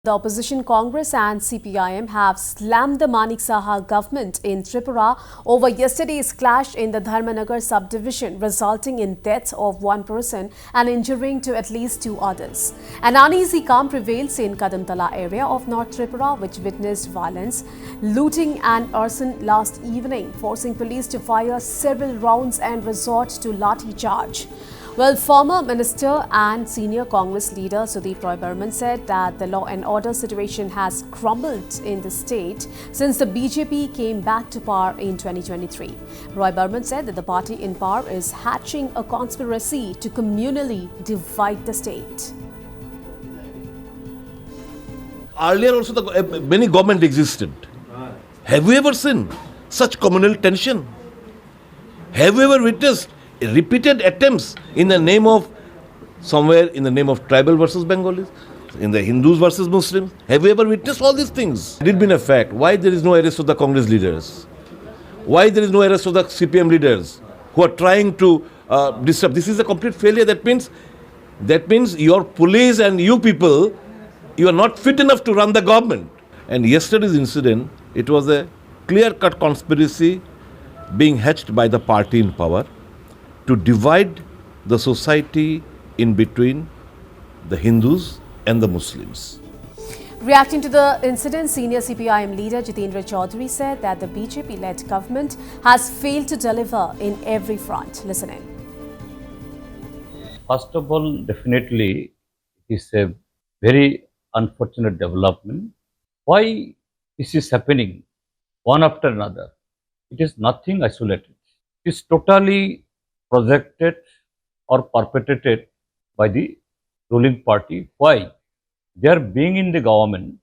The opposition Congress and CPIM have slammed the Manik Saha government in Tripura over yesterday's clash in the Dharmanagar subdivision, resulting in death of one person and injuring to at least two others. An uneasy calm prevails in Kadamtala area of North Tripura, which witnessed violence, looting and arson last evening, forcing police to fire several rounds and resort to lathi charge. Well, former Minister and senior Congress leader Sudeep Roy Burman said that the law and order situation has crumbled in the state since the BJP came back to power in 2023. Roy Burman said that the party in power is hatching a conspiracy to communally divide the state. Earlier also many government existed. Have we ever seen such communal tension? Have we ever witnessed repeated attempts in the name of tribal versus Bengalis, in the Hindus versus Muslims? Have we ever witnessed all these things? It had been a fact. Why there is no arrest of the Congress leaders? Why there is no arrest of the CPM leaders who are trying to disrupt? This is a complete failure. That means your police and you people, you are not fit enough to run the government. And yesterday's incident, it was a clear-cut conspiracy being hatched by the party in power to divide the society in between the Hindus and the Muslims. Reacting to the incident, senior CPIM leader Jitendra Chaudhary said that the BJP-led government has failed to deliver in every front. Listen in. First of all, definitely it is a very unfortunate development. Why this is happening one after another? It is nothing isolated. It is totally projected or perpetrated by the ruling party. Why? They are being in the government,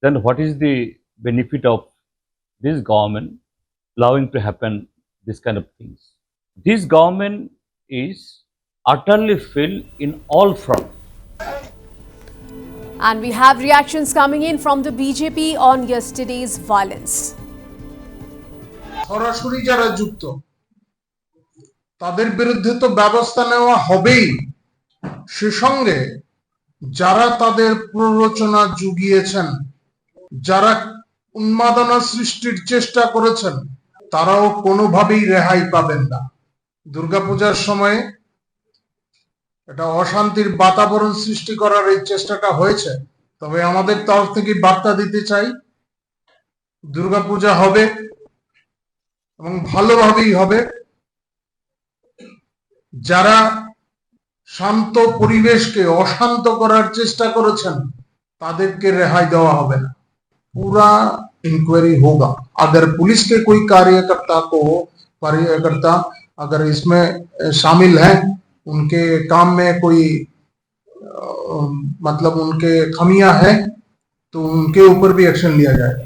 then what is the benefit of this government allowing to happen this kind of things? This government is utterly failed in all fronts. And we have reactions coming in from the BJP on yesterday's violence. সরাসরি যারা যুক্ত তাদের বিরুদ্ধে তো ব্যবস্থা নেওয়া হবেই, সে সঙ্গে যারা তাদের প্ররোচনা জুগিয়েছেন, যারা উন্মাদনা সৃষ্টির চেষ্টা করেছেন, তারাও কোনোভাবেই রেহাই পাবেন না। দুর্গাপূজার সময়ে এটা অশান্তির বাতাবরণ সৃষ্টি করার এই চেষ্টাটা হয়েছে, তবে আমাদের তরফ থেকে বার্তা দিতে চাই, দুর্গাপূজা হবে এবং ভালোভাবেই হবে। যারা শান্ত পরিবেশকে অশান্ত করার চেষ্টা করেছেন তাদেরকে রেহাই দেওয়া হবে না। पूरा इंक्वायरी होगा। अगर पुलिस के कोई कार्यकर्ता अगर इसमें शामिल हैं, उनके काम में कोई मतलब उनके खामियां हैं, तो उनके ऊपर भी एक्शन लिया जाएगा।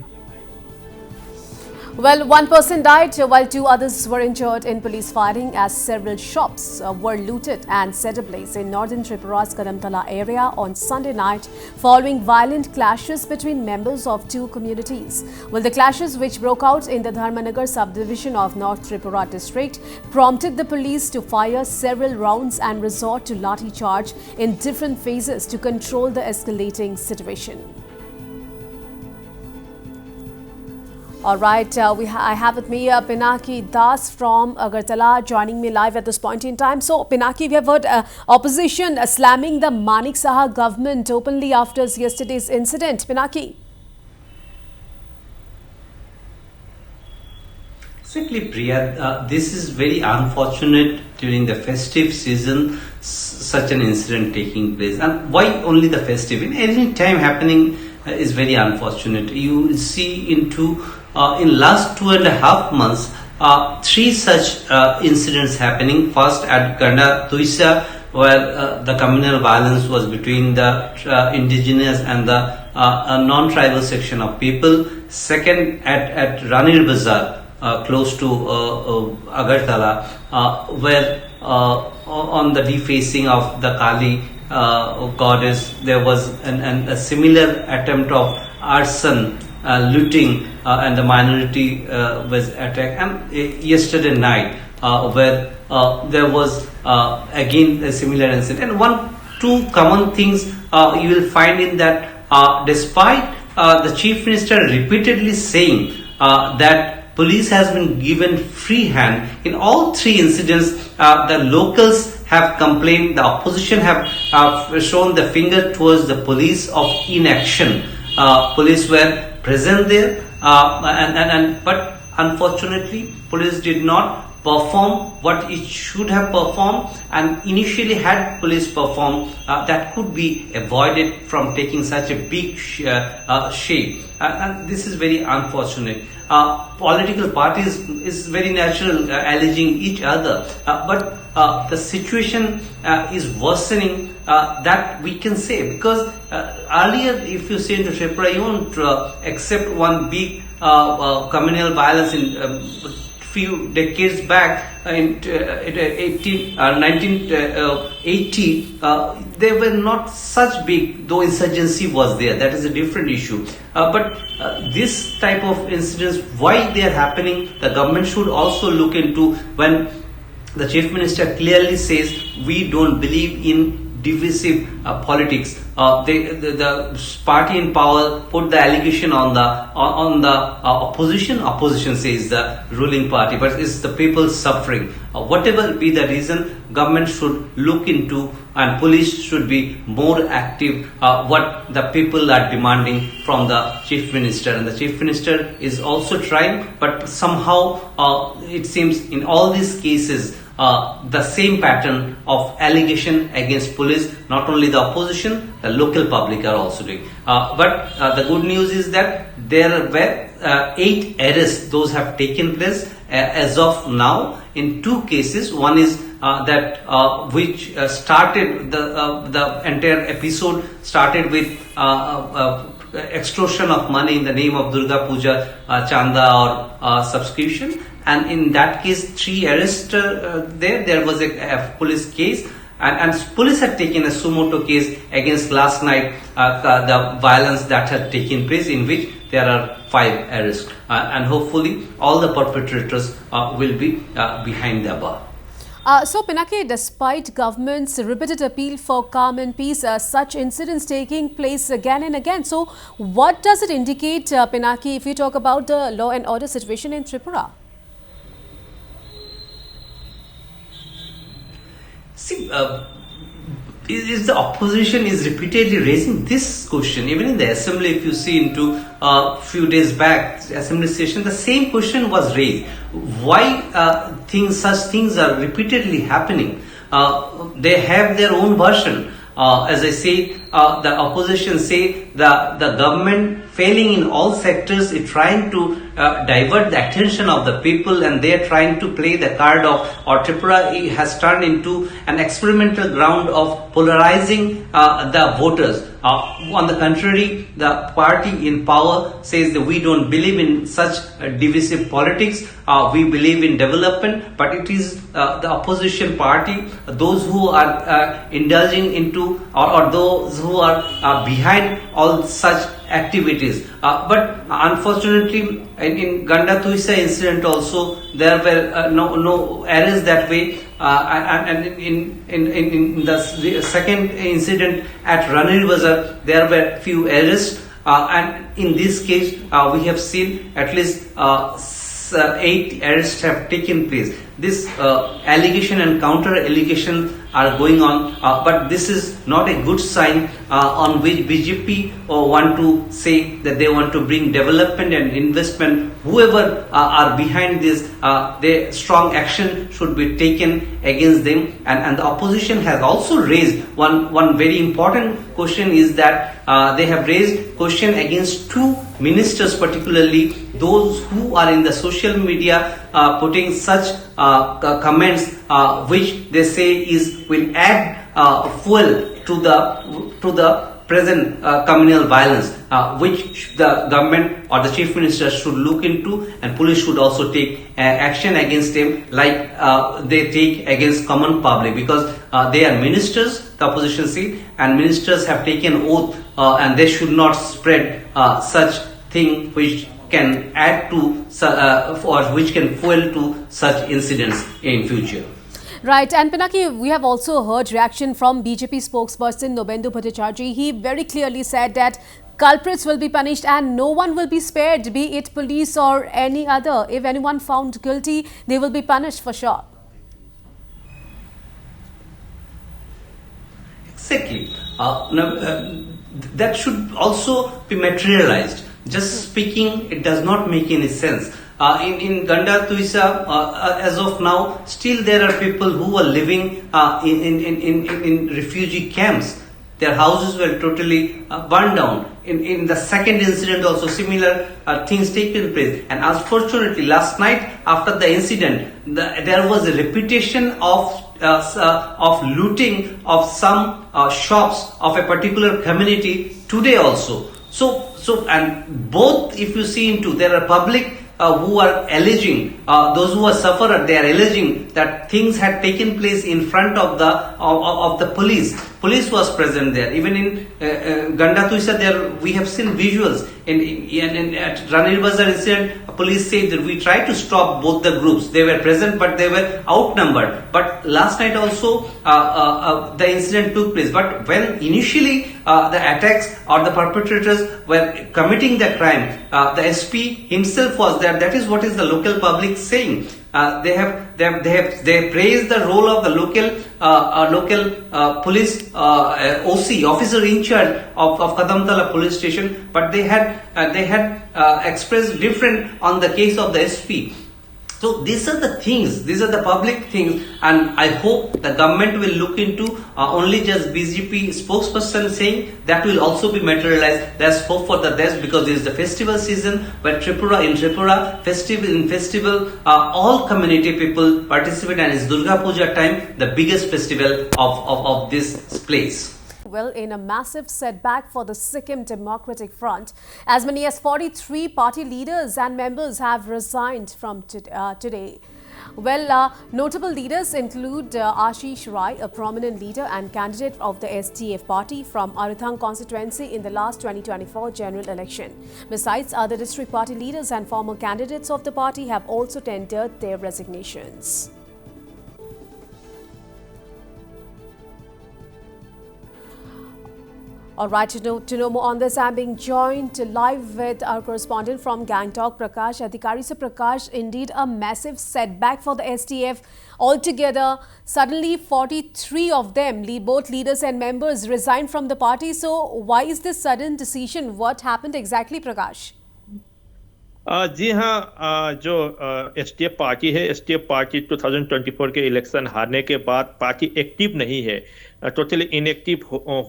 Well, one person died while two others were injured in police firing as several shops were looted and set ablaze in northern Tripura's Kadamtala area on Sunday night following violent clashes between members of two communities. Well, the clashes, which broke out in the Dharmanagar subdivision of North Tripura district, prompted the police to fire several rounds and resort to lathi charge in different phases to control the escalating situation. All right, I have with me Pinaki Das from Agartala joining me live at this point in time. So, Pinaki, we have heard opposition slamming the Manik Saha government openly after yesterday's incident. Pinaki. Exactly, Priya. This is very unfortunate during the festive season, such an incident taking place. And why only the festive? In any time happening is very unfortunate. You see in last 2.5 months, 3 such incidents happening. First at Ganda Tuisa, where the communal violence was between the indigenous and the non-tribal section of people. Second at Ranir Bazaar, close to Agartala, where on the defacing of the Kali goddess, there was a similar attempt of arson, looting, and the minority was attacked. And yesterday night, where there was again a similar incident. And two common things you will find in that despite the Chief Minister repeatedly saying that police has been given free hand in all three incidents. The locals have complained, the opposition have shown the finger towards the police of inaction. Police were present there, but unfortunately police did not perform what it should have performed, and initially had police performed, that could be avoided from taking such a big shape, and this is very unfortunate. Political parties is very natural alleging each other, but the situation is worsening, that we can say, because earlier, if you say into Tripura, you won't accept one big communal violence in few decades back in 1980, they were not such big, though insurgency was there. That is a different issue. But this type of incidents, why they are happening, the government should also look into. When the Chief Minister clearly says we don't believe in divisive politics. The party in power put the allegation on the opposition. Opposition says the ruling party, but it's the people suffering. Whatever be the reason, government should look into, and police should be more active. What the people are demanding from the Chief Minister, and the Chief Minister is also trying, but somehow it seems in all these cases, the same pattern of allegation against police, not only the opposition, the local public are also doing. But the good news is that there were 8 arrests, those have taken place as of now in 2 cases. One is that which started, the entire episode started with extortion of money in the name of Durga Puja, Chanda or subscription. And in that case, 3 arrests there was a police case, and police had taken a suo motu case against last night the violence that had taken place, in which there are 5 arrests, and hopefully all the perpetrators will be behind the bar. So, Pinaki, despite government's repeated appeal for calm and peace, such incidents taking place again and again. So, what does it indicate, Pinaki, if we talk about the law and order situation in Tripura? See, is the opposition is repeatedly raising this question. Even in the assembly, if you see into few days back, assembly session, the same question was raised. Why such things are repeatedly happening? They have their own version. As I say, the opposition say the government failing in all sectors is trying to divert the attention of the people, and they are trying to play the card of, or Tripura has turned into an experimental ground of polarizing the voters. On the contrary, the party in power says that we don't believe in such divisive politics. We believe in development, but it is the opposition party, those who are indulging into, or those who are behind all such activities. But unfortunately, in Ganda Tuisa incident also, there were no arrests that way. And in the second incident at Ranir Bazar, there were few arrests. And in this case, we have seen at least 8 arrests have taken place. This allegation and counter allegation are going on, but this is not a good sign on which BJP want to say that they want to bring development and investment. Whoever are behind this, their strong action should be taken against them. And the opposition has also raised one very important question, is that they have raised question against 2 ministers, particularly those who are in the social media putting such comments which they say will add fuel to the present communal violence, which the government or the Chief Minister should look into, and police should also take action against them, like they take against common public, because they are ministers, the opposition say, and ministers have taken oath, and they should not spread such thing which can add to or which can fuel to such incidents in future. Right, and Pinaki, we have also heard reaction from BJP spokesperson Nobendu Bhattacharjee. He very clearly said that culprits will be punished and no one will be spared, be it police or any other. If anyone found guilty, they will be punished for sure. Exactly. That should also be materialized. Just speaking, it does not make any sense. In Ganda Tuisa, as of now, still there are people who are living in refugee camps. Their houses were totally burned down. In the second incident also similar things taken place. And unfortunately last night after the incident, there was a repetition of looting of some shops of a particular community today also. So and both, if you see into, there are public who are alleging, those who are sufferer, they are alleging that things had taken place in front of the police. Police was present there. Even in Ganda Tuisa, there we have seen visuals. At Ranir Bazar incident, police said that we tried to stop both the groups. They were present, but they were outnumbered. But last night also, the incident took place. But when initially the attacks or the perpetrators were committing the crime, the SP himself was there. That is what is the local public saying. They praised the role of the local police OC, officer in charge of Kadamtala police station, but they had expressed different on the case of the SP. So these are the things, these are the public things, and I hope the government will look into only just BJP spokesperson saying that will also be materialized. There's hope for the best because this is the festival season where festival, all community people participate, and it's Durga Puja time, the biggest festival of this place. Well, in a massive setback for the Sikkim Democratic Front, as many as 43 party leaders and members have resigned from today. Well, notable leaders include Ashish Rai, a prominent leader and candidate of the SDF party from Arithang constituency in the last 2024 general election. Besides, other district party leaders and former candidates of the party have also tendered their resignations. All right, to know more on this, I'm being joined live with our correspondent from Gangtok, Prakash Adhikari. So, Prakash, indeed a massive setback for the SDF. Altogether, suddenly 43 of them, both leaders and members, resigned from the party. So, why is this sudden decision? What happened exactly, Prakash? जी हाँ, जो STF party है, STF party 2024 के election हारने के बाद party active नहीं है, totally inactive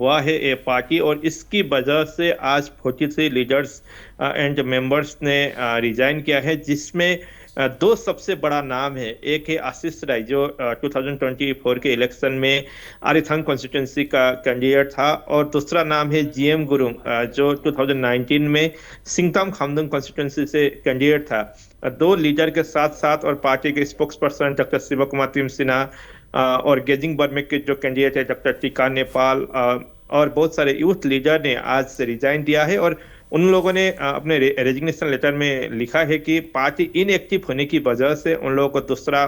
हुआ है ये पार्टी, और इसकी वजह से आज 43 लीडर्स एंड मेंबर्स ने रिजाइन किया है, जिसमें दो सबसे बड़ा नाम है। एक है आशीष राय जो 2024 के इलेक्शन में आरिथांग कॉन्स्टिट्यूंसी का कैंडिडेट था, और दूसरा नाम है जीएम गुरुंग जो 2019 में सिंगताम खामदुंग कॉन्स्टिट्यूंसी से कैंडिडेट था। दो लीडर के साथ साथ और पार्टी के spokesperson doctor Shiv Kumar Timsina और गेजिंग बर्मे के जो कैंडिडेट है डॉक्टर टीका नेपाल और बहुत सारे यूथ लीडर ने आज से रिजाइन दिया है, और उन लोगों ने अपने रेजिग्नेशन लेटर में लिखा है कि पार्टी इनएक्टिव होने की वजह से उन लोगों को दूसरा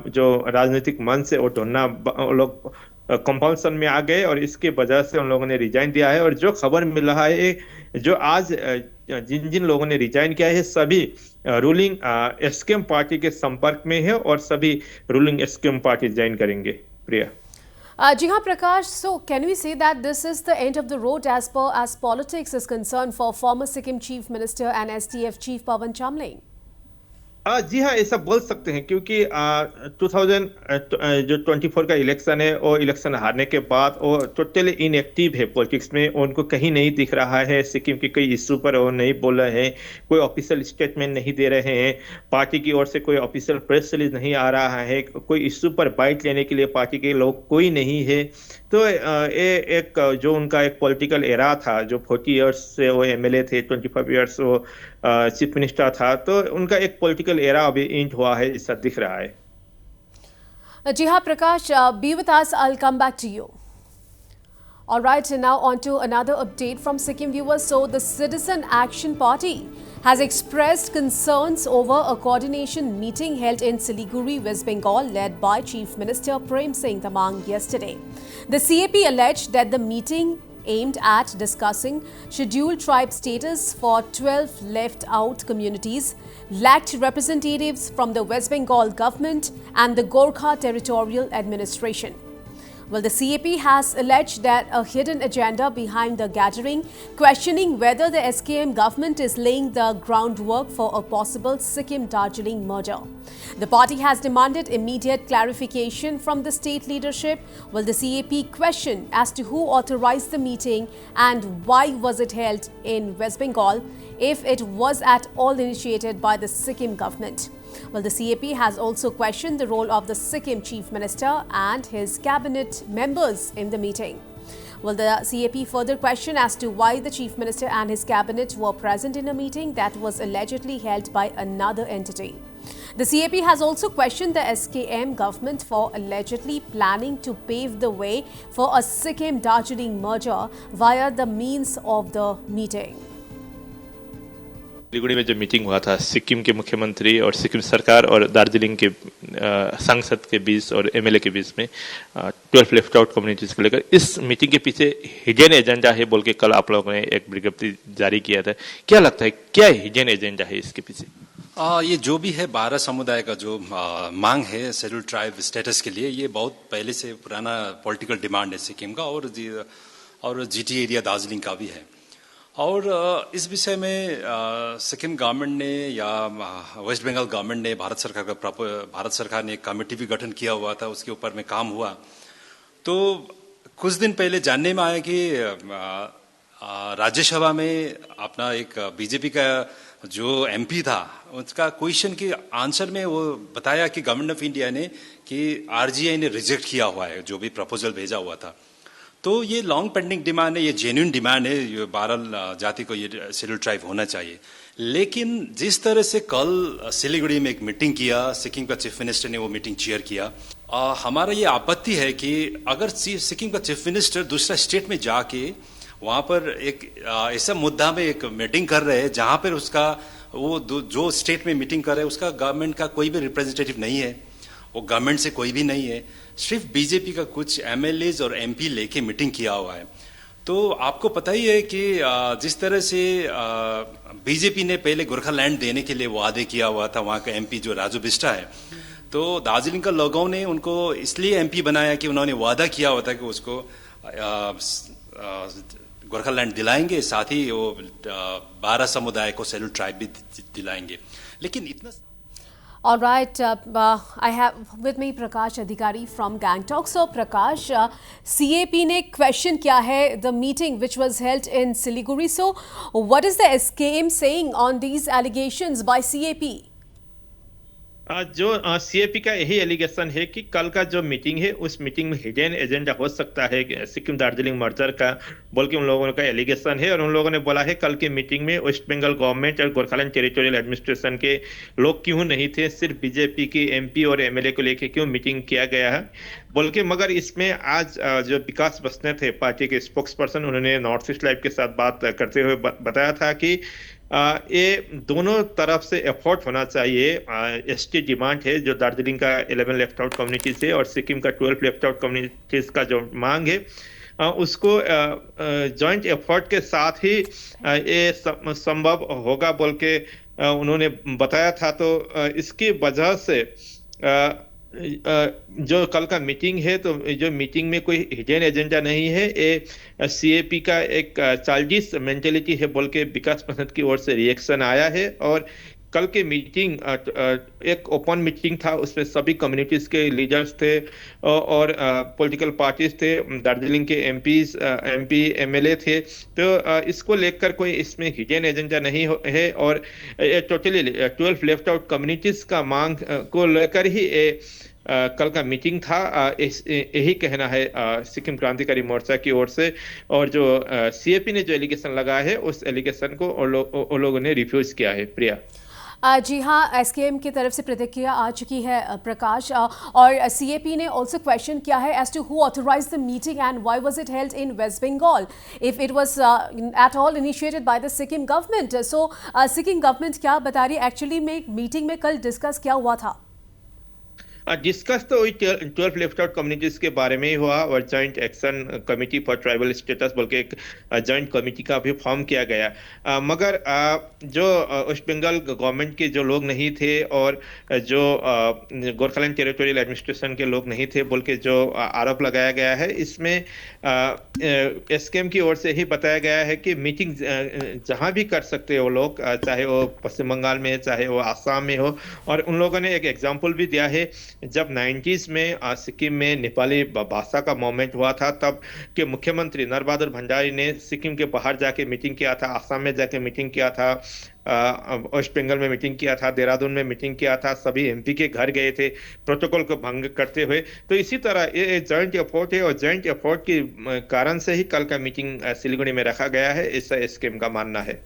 जो राजनीतिक मंच है वो ढूंढना, लोग कंपल्सन में आ गए और इसके वजह से उन लोगों ने रिजाइन दिया है। और जो खबर मिल रहा है, जो आज जिन जिन लोगों ने रिजाइन किया है सभी रूलिंग एसकेएम पार्टी के संपर्क में है और सभी रूलिंग एसकेएम पार्टी ज्वाइन करेंगे। प्रिया जी हाँ, Prakash, so can we say that this is the end of the road as politics is concerned for former Sikkim Chief Minister and SDF Chief Pawan Chamling? जी हाँ, ऐसा बोल सकते हैं, क्योंकि 2024 का election है और इलेक्शन हारने के बाद वो टोटली इनएक्टिव है पॉलिटिक्स में, उनको कहीं नहीं दिख रहा है, सिक्किम के कई इशू पर वो नहीं बोल रहे हैं, कोई ऑफिशियल स्टेटमेंट नहीं दे रहे हैं, पार्टी की ओर से कोई ऑफिशियल प्रेस रिलीज नहीं आ रहा है, कोई इशू पर बाइट लेने के लिए पार्टी के लोग कोई नहीं है। तो ये एक जो उनका एक पॉलिटिकल एरा था, जो 40 इयर्स से वो एमएलए थे, 25 इयर्स वो चीफ मिनिस्टर था, तो उनका एक पॉलिटिकल एरा अभी एंड हुआ है, ऐसा दिख रहा है। जी हाँ, Prakash, be with us. I'll come back to you. All right, now on to another update from Sikkim viewers. So the Citizen Action Party has expressed concerns over a coordination meeting held in Siliguri, West Bengal, led by Chief Minister Prem Singh Tamang yesterday. The CAP alleged that the meeting aimed at discussing scheduled tribe status for 12 left-out communities lacked representatives from the West Bengal government and the Gorkha Territorial Administration. Well, the CAP has alleged that a hidden agenda behind the gathering, questioning whether the SKM government is laying the groundwork for a possible Sikkim-Darjeeling merger. The party has demanded immediate clarification from the state leadership. Well, the CAP questioned as to who authorized the meeting and why was it held in West Bengal if it was at all initiated by the Sikkim government. Well, the CAP has also questioned the role of the Sikkim Chief Minister and his cabinet members in the meeting. Well, the CAP further questioned as to why the Chief Minister and his cabinet were present in a meeting that was allegedly held by another entity. The CAP has also questioned the SKM government for allegedly planning to pave the way for a Sikkim-Darjeeling merger via the means of the meeting. Siliguri में जो meeting हुआ था सिक्किम के मुख्यमंत्री और सिक्किम सरकार और दार्जिलिंग के सांसद के बीच और एमएलए के बीच में 12 लेफ्ट आउट कम्युनिटीज को लेकर इस मीटिंग के पीछे हिडन एजेंडा है बोल के कल आप लोगों ने एक विज्ञप्ति जारी किया था। क्या लगता है क्या हिडन एजेंडा है इसके पीछे? ये जो भी है 12 समुदाय का जो मांग है शेड्यूल ट्राइब स्टेटस के लिए, ये बहुत पहले से पुराना पॉलिटिकल डिमांड है सिक्किम का और जीटी एरिया दार्जिलिंग का भी है। और इस विषय में सिक्किम गवर्नमेंट ने या वेस्ट बंगाल गवर्नमेंट ने भारत सरकार ने एक कमेटी भी गठन किया हुआ था, उसके ऊपर में काम हुआ। तो कुछ दिन पहले जानने में आया कि राज्यसभा में अपना एक बीजेपी का जो एमपी था उसका क्वेश्चन के आंसर में वो बताया कि गवर्नमेंट ऑफ इंडिया ने कि आरजीआई ने रिजेक्ट किया हुआ है जो भी प्रपोजल भेजा हुआ था। तो ये लॉन्ग पेंडिंग डिमांड है, ये जेन्युइन डिमांड है, ये 12 जाति को ये शेड्यूल ट्राइब होना चाहिए। लेकिन जिस तरह से कल सिलीगुड़ी में एक मीटिंग किया, सिक्किम का चीफ मिनिस्टर ने वो मीटिंग चेयर किया, हमारा ये आपत्ति है कि अगर सिक्किम का चीफ मिनिस्टर दूसरा स्टेट में जाके वहां पर एक ऐसा मुद्दा में एक मीटिंग कर रहे हैं जहां पर उसका वो जो स्टेट में मीटिंग कर रहे हैं उसका गवर्नमेंट का कोई भी रिप्रेजेंटेटिव नहीं है, वो गवर्नमेंट से कोई भी नहीं है, सिर्फ बीजेपी का कुछ एमएलएज और एमपी लेके मीटिंग किया हुआ है। तो आपको पता ही है कि जिस तरह से बीजेपी ने पहले गोरखालैंड देने के लिए वादे किया हुआ था, वहां का एमपी जो राजू बिष्टा है, तो दार्जिलिंग का लोगों ने उनको इसलिए एमपी बनाया कि उन्होंने वादा किया हुआ था कि उसको गोरखालैंड दिलाएंगे, साथ ही वो 12 समुदाय को शेड्यूल ट्राइब भी दिलाएंगे। लेकिन इतना All right, I have with me Prakash Adhikari from Gangtok. So Prakash, CAP ने question किया है the meeting which was held in Siliguri. So what is the SKM saying on these allegations by CAP? जो CAP का यही allegation है कि कल का जो मीटिंग है उस मीटिंग में हिडन एजेंडा हो सकता है सिक्किम दार्जिलिंग मर्जर का बोल के उन लोगों का एलिगेशन है। और उन लोगों ने बोला है कल की मीटिंग में वेस्ट बंगाल गवर्नमेंट और गोरखालैंड टेरिटोरियल एडमिनिस्ट्रेशन के लोग क्यों नहीं थे, सिर्फ बीजेपी के एमपी और एमएलए को लेके क्यों मीटिंग किया गया है बोल के। मगर इसमें आज जो विकास बसने थे पार्टी के स्पोक्स पर्सन, उन्होंने नॉर्थ ईस्ट लाइव के साथ बात करते हुए बताया था कि ये दोनों तरफ से एफर्ट होना चाहिए। एसटी डिमांड है जो दार्जिलिंग का 11 लेफ्ट आउट कम्युनिटीज है और सिक्किम का 12 लेफ्ट आउट कम्युनिटीज का जो मांग है उसको जॉइंट एफर्ट के साथ ही ये संभव होगा बोल के उन्होंने बताया था। तो इसकी वजह से जो कल का मीटिंग है तो जो मीटिंग में कोई हिडन एजेंडा नहीं है, ये सीएपी का एक चाइल्डिश मेंटेलिटी है बोल के विकास पसंद की ओर से रिएक्शन आया है। और कल के मीटिंग एक ओपन मीटिंग था, उसमें सभी कम्युनिटीज के लीडर्स थे और पॉलिटिकल पार्टीज थे, दार्जिलिंग के एमपी एमएलए थे। तो इसको लेकर कोई इसमें हिडन एजेंडा नहीं है और टोटली 12 लेफ्ट आउट कम्युनिटीज का मांग को लेकर ही कल का मीटिंग था। यही कहना है सिक्किम क्रांतिकारी मोर्चा की ओर से। और जो सीएपी ने जो एलिगेशन लगाया है उस एलिगेशन को उन लोगों ने रिफ्यूज किया है। प्रिया जी हाँ, एसकेएम की तरफ से प्रतिक्रिया आ चुकी है प्रकाश, और सीएपी ने ऑल्सो क्वेश्चन किया है as to who authorised the meeting and why was it held in West Bengal if it was at all initiated by the Sikkim government. So Sikkim government क्या बता रही है एक्चुअली में मीटिंग में कल डिस्कस क्या हुआ था? डिस्कस तो वही 12 लेफ्ट आउट कम्युनिटीज के बारे में ही हुआ और joint action committee for tribal status बोल के एक जॉइंट कमेटी का भी फॉर्म किया गया। मगर जो वेस्ट बंगाल गवर्नमेंट के जो लोग नहीं थे और जो गोरखालैंड टेरिटोरियल एडमिनिस्ट्रेशन के लोग नहीं थे बोल के जो आरोप लगाया गया है, इसमें एसकेएम की ओर से ही बताया गया है कि मीटिंग जहां भी कर सकते हैं वो लोग, चाहे वो पश्चिम बंगाल में चाहे वो आसाम में हो। और उन लोगों ने एक एग्जाम्पल भी दिया है, जब 90s में सिक्किम में नेपाली भाषा का मूवमेंट हुआ था, तब के मुख्यमंत्री नरबहादुर भंडारी ने सिक्किम के बाहर जाके मीटिंग किया था, आसाम में जाके मीटिंग किया था, वेस्ट बंगाल में मीटिंग किया था, देहरादून में मीटिंग किया था, सभी एमपी के घर गए थे प्रोटोकॉल को भंग करते हुए। तो इसी तरह ये जॉइंट एफर्ट है और जॉइंट एफर्ट के कारण से ही कल का मीटिंग सिलीगुड़ी में रखा गया है, ऐसा एसकेएम का मानना है।